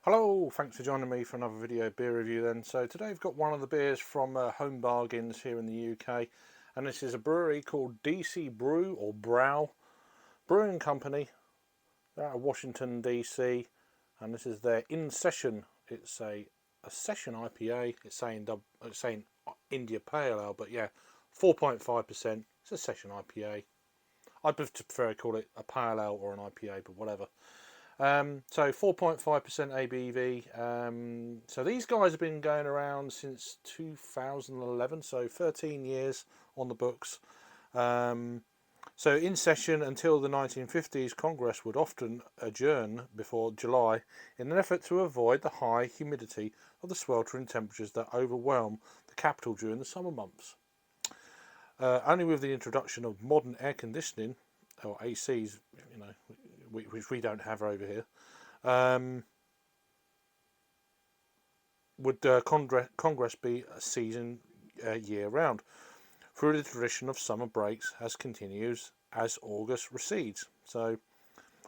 Hello, thanks for joining me for another video beer review then. So today I've got one of the beers from Home Bargains here in the UK, and this is a brewery called DC Brew or Brau Brewing Company. They're out of Washington DC, and this is their In Session. It's a session IPA. It's saying India Pale Ale, but yeah, 4.5%. It's a session IPA. I'd prefer to call it a pale ale or an IPA, but whatever. So 4.5% ABV. So these guys have been going around since 2011, so 13 years on the books. So in session until the 1950s, Congress would often adjourn before July in an effort to avoid the high humidity of the sweltering temperatures that overwhelm the capital during the summer months. Only with the introduction of modern air conditioning, or ACs, which we don't have over here, would Congress be a season year round. Through the tradition of summer breaks as continues as August recedes. So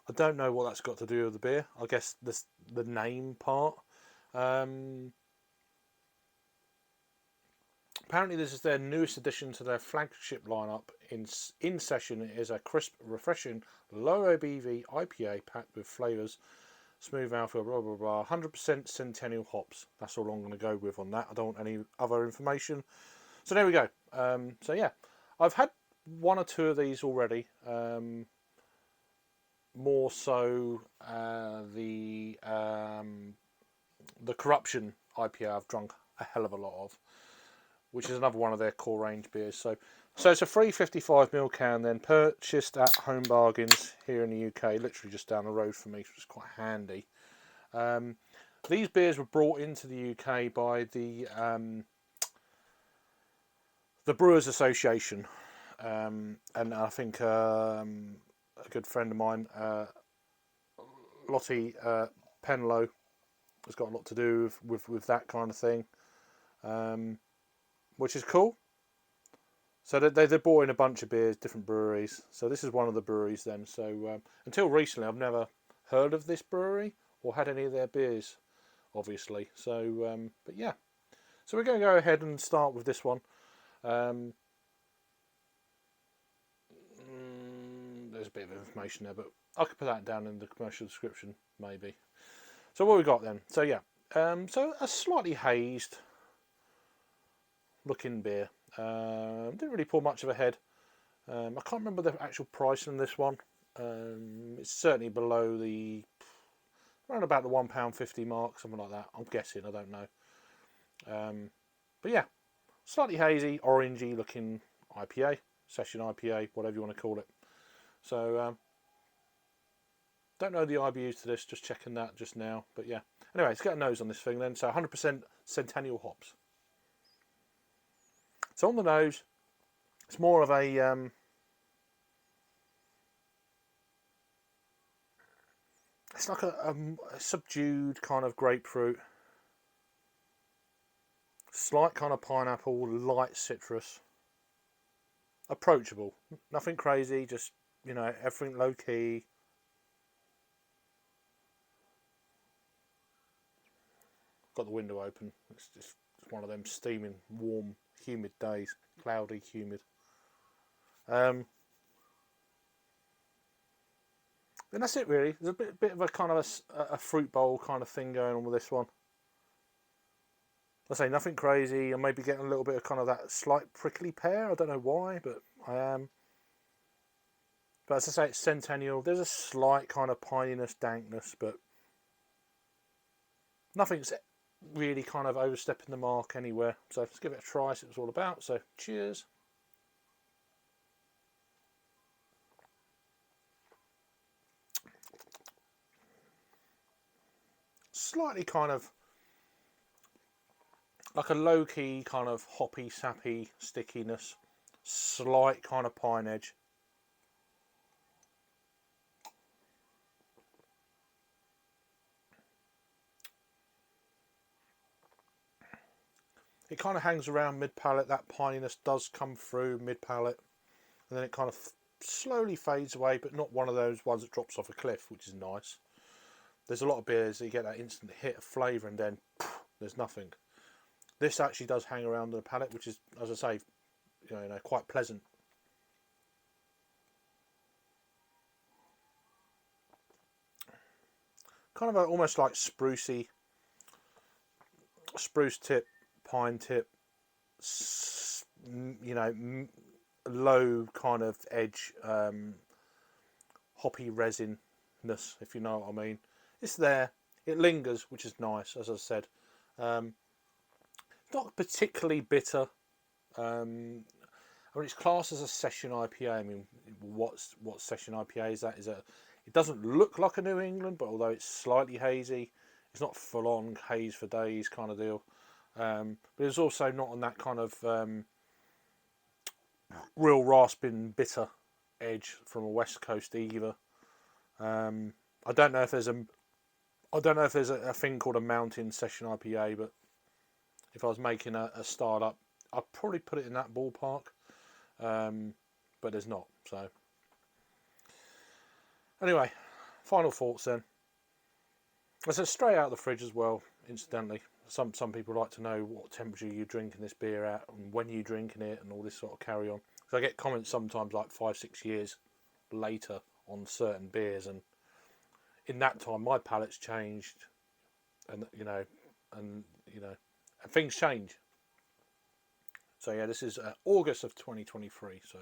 I don't know what that's got to do with the beer. I guess the name part. Apparently this is their newest addition to their flagship lineup. In session, it is a crisp, refreshing, low ABV IPA packed with flavours, smooth mouthfeel, blah blah blah. 100% Centennial hops. That's all I'm going to go with on that. I don't want any other information. So there we go. So yeah, I've had one or two of these already. More so the Corruption IPA I've drunk a hell of a lot of, which is another one of their core range beers. So it's a free 55ml can, then purchased at Home Bargains here in the UK, literally just down the road from me, which is quite handy. These beers were brought into the UK by the Brewers Association, and I think a good friend of mine, Lottie Penlow, has got a lot to do with that kind of thing, which is cool. So they brought in a bunch of beers, different breweries. So this is one of the breweries then. So until recently, I've never heard of this brewery or had any of their beers, obviously. So, but yeah. So we're going to go ahead and start with this one. There's a bit of information there, but I could put that down in the commercial description, maybe. So what we got then? So yeah. So a slightly hazed looking beer. Didn't really pour much of a head. I can't remember the actual price on this one. It's certainly below around about the £1.50 mark, something like that. I'm guessing, I don't know. But yeah, slightly hazy, orangey looking IPA, session IPA, whatever you want to call it. So don't know the IBUs to this, just checking that just now. But yeah, anyway, let's get a nose on this thing then. So 100% Centennial hops. So on the nose, it's more of a it's like a subdued kind of grapefruit, slight kind of pineapple, light citrus, approachable, nothing crazy, just everything low key. Got the window open. It's just one of them steaming, warm, humid days, cloudy, humid. And that's it really. There's a bit of a kind of a fruit bowl kind of thing going on with this one. I say nothing crazy. I may be getting a little bit of kind of that slight prickly pear. I don't know why, but I am. But as I say, it's Centennial. There's a slight kind of pininess, dankness, but nothing's really kind of overstepping the mark anywhere. So let's give it a try. See what it's all about. So cheers. Slightly kind of like a low-key kind of hoppy, sappy stickiness, slight kind of pine edge. It kind of hangs around mid-palate. That pininess does come through mid-palate, and then it kind of slowly fades away, but not one of those ones that drops off a cliff, which is nice. There's a lot of beers that you get that instant hit of flavour and then there's nothing. This actually does hang around the palate, which is, as I say, quite pleasant. Kind of almost like sprucey, spruce tip, pine tip, low kind of edge, hoppy resinness, if you know what I mean. It's there, it lingers, which is nice, as I said. Not particularly bitter. I mean, it's classed as a session IPA. I mean, what session IPA is that? It doesn't look like a New England, but although it's slightly hazy, it's not full on haze for days kind of deal. But it's also not on that kind of real rasping bitter edge from a West Coast either. I don't know if there's a thing called a mountain session IPA, but if I was making a start up, I'd probably put it in that ballpark. But there's not. So anyway, final thoughts then. It's a straight out of the fridge as well. Incidentally, some people like to know what temperature you're drinking this beer at and when you're drinking it and all this sort of carry on. So I get comments sometimes like 5-6 years later on certain beers, and in that time my palate's changed, and things change. So yeah, this is August of 2023. So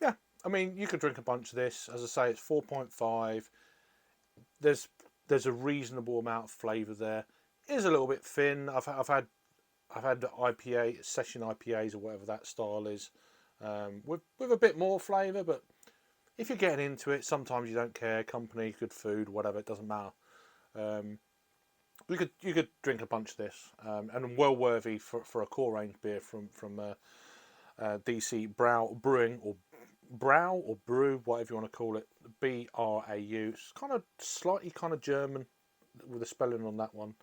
yeah, I mean, you could drink a bunch of this. As I say, it's 4.5. There's a reasonable amount of flavour there. It is a little bit thin. I've had IPA session IPAs or whatever that style is, with a bit more flavour. But if you're getting into it, sometimes you don't care. Company, good food, whatever, it doesn't matter. You could drink a bunch of this, and well worthy for a core range beer from DC Brewing, or Brau or Brew, whatever you want to call it. Brau. It's kind of slightly kind of German with the spelling on that one,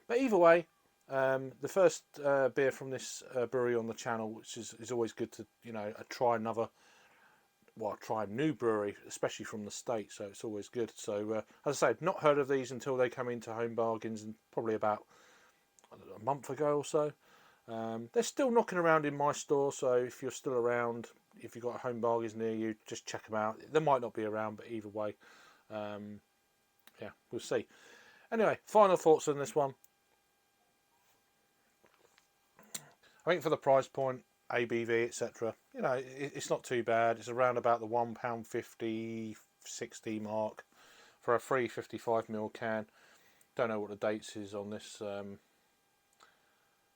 but either way, the first beer from this brewery on the channel, which is always good to try a new brewery, especially from the States, so it's always good. So as I say, not heard of these until they come into Home Bargains, and probably about a month ago or so. They're still knocking around in my store, so if you're still around, if you've got a Home Bargains near you, just check them out. They might not be around, but either way, yeah, we'll see. Anyway, final thoughts on this one. I think for the price point, ABV, etc., it's not too bad. It's around about the £1.50, 60 mark for a 355ml can. Don't know what the dates is on this.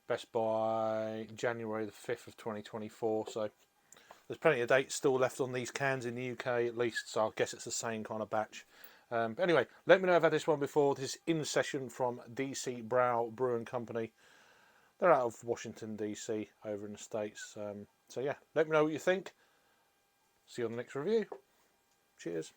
Best by January the 5th of 2024, so there's plenty of dates still left on these cans in the UK at least, so I guess it's the same kind of batch. But anyway, let me know if I've had this one before. This is In Session from DC Brau Brewing Company. They're out of Washington DC over in the States. So yeah, let me know what you think. See you on the next review. Cheers.